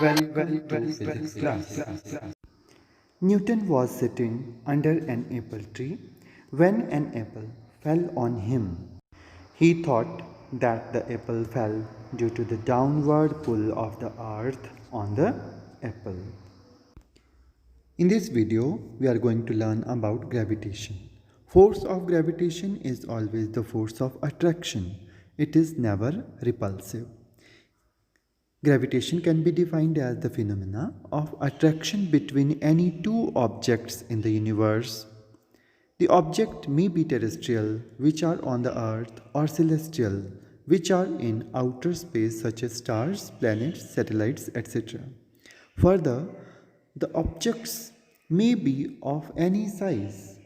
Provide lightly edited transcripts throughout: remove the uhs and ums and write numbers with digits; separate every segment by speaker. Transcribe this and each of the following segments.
Speaker 1: Welcome to physics class. Newton was sitting under an apple tree when an apple fell on him. He thought that the apple fell due to the downward pull of the earth on the apple. In this video, we are going to learn about gravitation. Force of gravitation is always the force of attraction. It is never repulsive. Gravitation can be defined as the phenomena of attraction between any two objects in the universe. The object may be terrestrial, which are on the earth, or celestial, which are in outer space such as stars, planets, satellites, etc. Further, the objects may be of any size,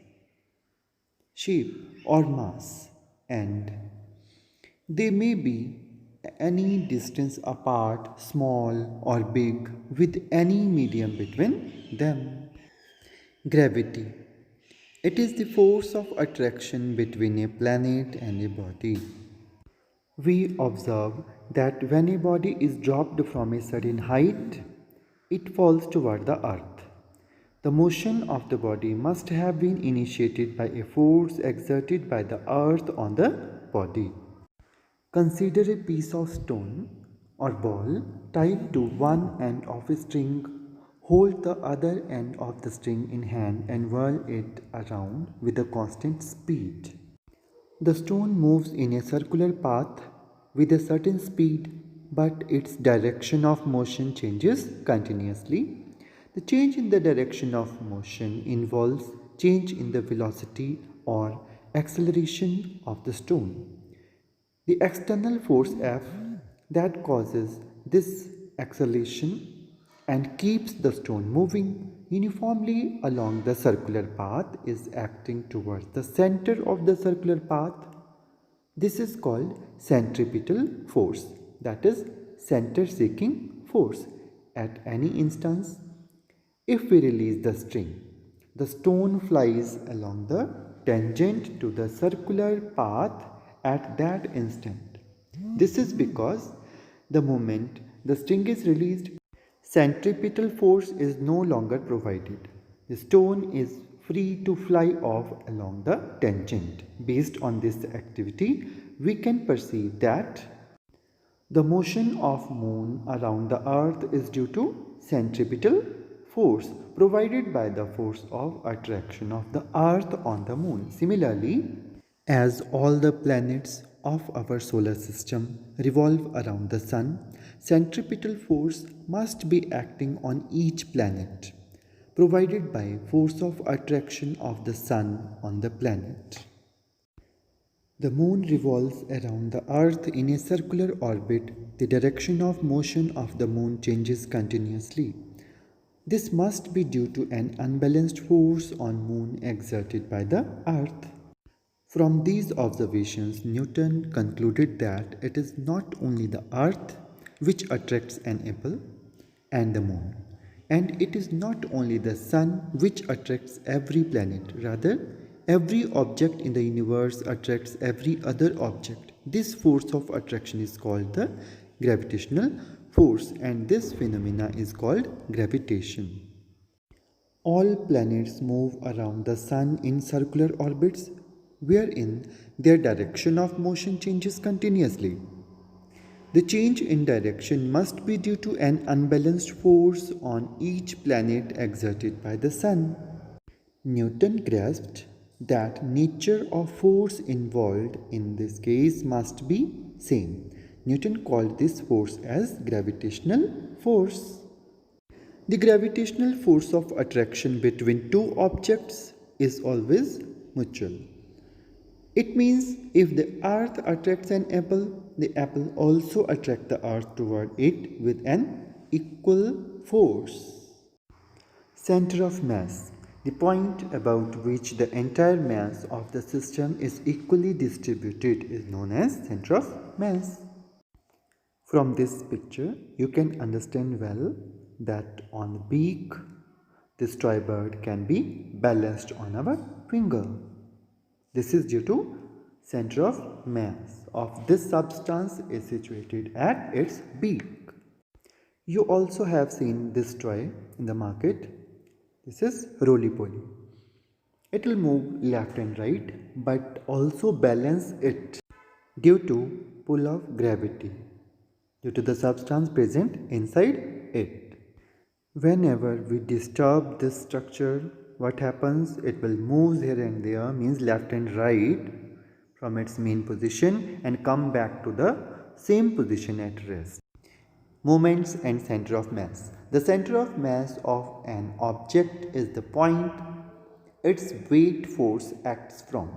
Speaker 1: shape, or mass, and they may be any distance apart, small or big, with any medium between them. Gravity. It is the force of attraction between a planet and a body. We observe that when a body is dropped from a certain height, it falls toward the earth. The motion of the body must have been initiated by a force exerted by the earth on the body. Consider a piece of stone or ball tied to one end of a string. Hold the other end of the string in hand and whirl it around with a constant speed. The stone moves in a circular path with a certain speed, but its direction of motion changes continuously. The change in the direction of motion involves change in the velocity or acceleration of the stone. The external force F that causes this acceleration and keeps the stone moving uniformly along the circular path is acting towards the center of the circular path. This is called centripetal force, that is center seeking force. At any instance, if we release the string, the stone flies along the tangent to the circular path at that instant. This is because the moment the string is released, centripetal force is no longer provided. The stone is free to fly off along the tangent. Based on this activity, we can perceive that the motion of moon around the earth is due to centripetal force provided by the force of attraction of the earth on the moon. Similarly, as all the planets of our solar system revolve around the sun, centripetal force must be acting on each planet, provided by force of attraction of the sun on the planet. The moon revolves around the earth in a circular orbit. The direction of motion of the moon changes continuously. This must be due to an unbalanced force on moon exerted by the earth. From these observations, Newton concluded that it is not only the earth which attracts an apple and the moon, and it is not only the sun which attracts every planet. Rather, every object in the universe attracts every other object. This force of attraction is called the gravitational force, and this phenomena is called gravitation. All planets move around the sun in circular orbits, wherein their direction of motion changes continuously. The change in direction must be due to an unbalanced force on each planet exerted by the sun. Newton grasped that nature of force involved in this case must be same. Newton called this force as gravitational force. The gravitational force of attraction between two objects is always mutual. It means if the earth attracts an apple, the apple also attracts the earth toward it with an equal force. Center of mass. The point about which the entire mass of the system is equally distributed is known as center of mass. From this picture, you can understand well that on the beak, this toy bird can be balanced on our finger. This is due to center of mass of this substance is situated at its beak. You also have seen this toy in the market. This is roly-poly. It will move left and right but also balance it due to pull of gravity, due to the substance present inside it. Whenever we disturb this structure, what happens? It will move here and there, means left and right from its main position and come back to the same position at rest. Moments and center of mass. The center of mass of an object is the point its weight force acts from.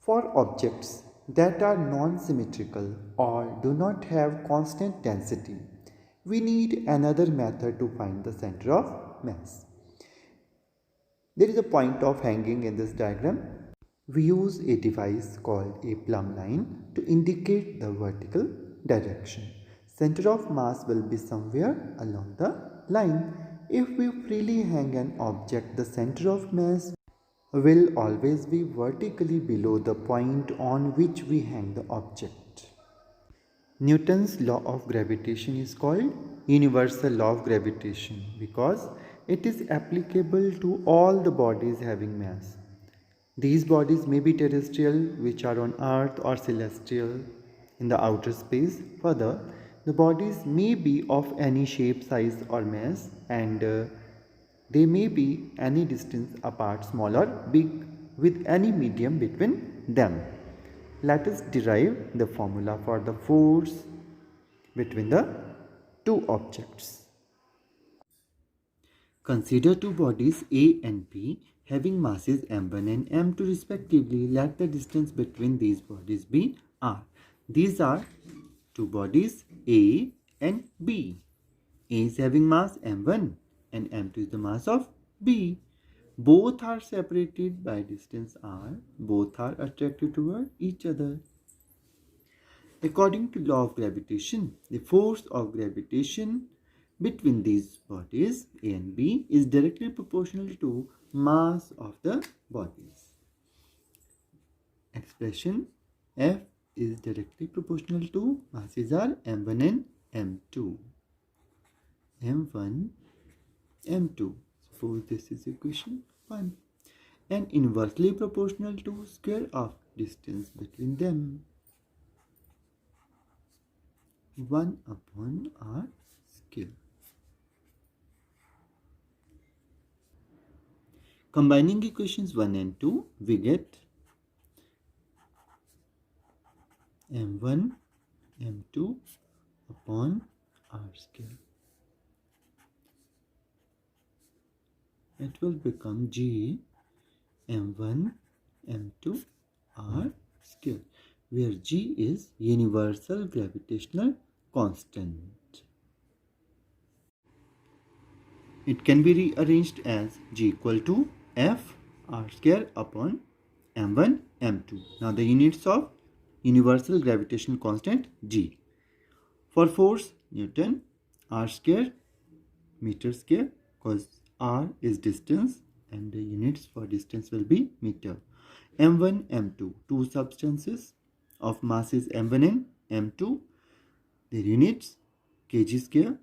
Speaker 1: For objects that are non-symmetrical or do not have constant density, we need another method to find the center of mass. There is a point of hanging in this diagram. We use a device called a plumb line to indicate the vertical direction. Center of mass will be somewhere along the line. If we freely hang an object, the center of mass will always be vertically below the point on which we hang the object. Newton's law of gravitation is called universal law of gravitation because it is applicable to all the bodies having mass. These bodies may be terrestrial, which are on earth, or celestial in the outer space. Further, the bodies may be of any shape, size or mass, and they may be any distance apart, small or big, with any medium between them. Let us derive the formula for the force between the two objects. Consider two bodies A and B having masses m1 and m2 respectively. Let the distance between these bodies be r. These are two bodies A and B. A is having mass m1 and m2 is the mass of B. Both are separated by distance r. Both are attracted toward each other. According to law of gravitation, the force of gravitation between these bodies A and B is directly proportional to mass of the bodies. Expression F is directly proportional to masses are m1 and m2. m1, m2. Suppose this is equation 1. And inversely proportional to square of distance between them. 1 upon r square. Combining equations 1 and 2, we get m1 m2 upon r square. It will become g m1 m2 r square, where g is universal gravitational constant. It can be rearranged as g equal to f r square upon m1 m2. Now the units of universal gravitational constant g. For force, Newton, r square, meter square, because r is distance and the units for distance will be meter. m1 m2, two substances of masses m1 and m2, their units kg square.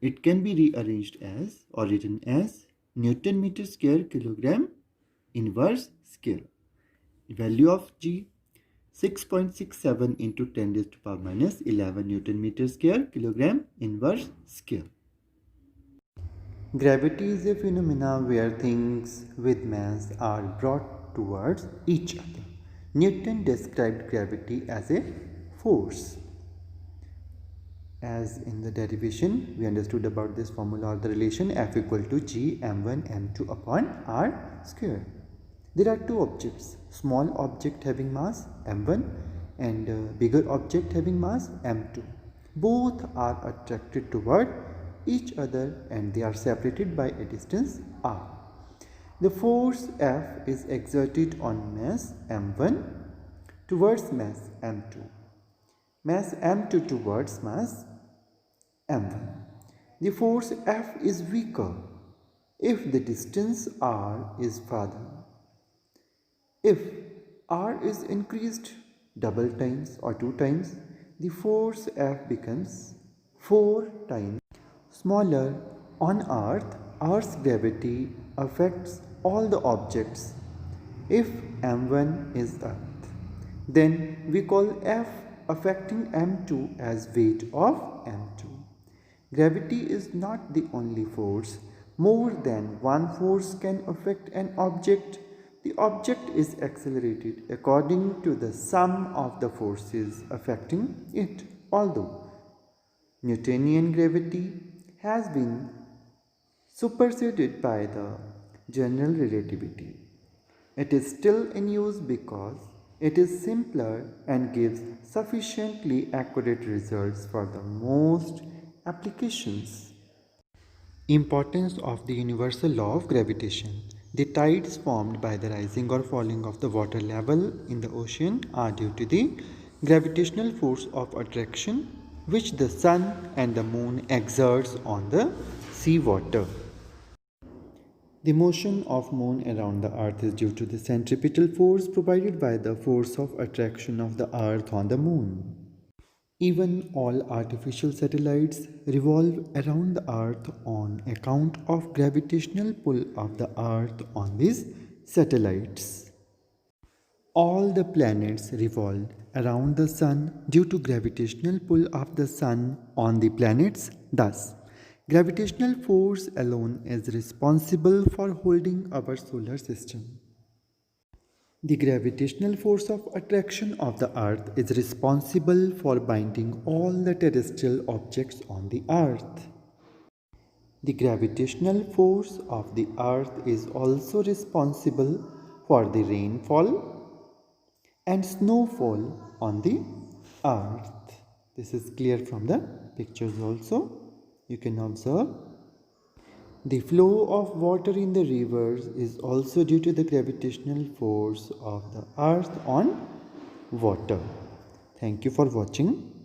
Speaker 1: It can be rearranged as or written as Newton meter square kilogram inverse square. Value of g 6.67 into 10 raised to power minus 11 Newton meter square kilogram inverse square. Gravity is a phenomena where things with mass are brought towards each other. Newton described gravity as a force. As in the derivation, we understood about this formula or the relation F equal to G m1 m2 upon r square. There are two objects, small object having mass m1 and bigger object having mass m2. Both are attracted toward each other and they are separated by a distance r. The force F is exerted on mass m1 towards mass m2. Mass m2 towards mass m1. The force F is weaker if the distance r is farther. If r is increased double times or two times, the force F becomes 4 times smaller on Earth. Earth's gravity affects all the objects. If m1 is Earth, then we call F affecting m2 as weight of m2. Gravity is not the only force. More than one force can affect an object. The object is accelerated according to the sum of the forces affecting it. Although Newtonian gravity has been superseded by the general relativity, it is still in use because it is simpler and gives sufficiently accurate results for the most applications. Importance of the universal law of gravitation. The tides formed by the rising or falling of the water level in the ocean are due to the gravitational force of attraction which the sun and the moon exerts on the sea water. The motion of moon around the earth is due to the centripetal force provided by the force of attraction of the earth on the moon. Even all artificial satellites revolve around the earth on account of gravitational pull of the earth on these satellites. All the planets revolve around the sun due to gravitational pull of the sun on the planets. Thus, gravitational force alone is responsible for holding our solar system. The gravitational force of attraction of the earth is responsible for binding all the terrestrial objects on the earth. The gravitational force of the earth is also responsible for the rainfall and snowfall on the earth. This is clear from the pictures also. You can observe. The flow of water in the rivers is also due to the gravitational force of the earth on water. Thank you for watching.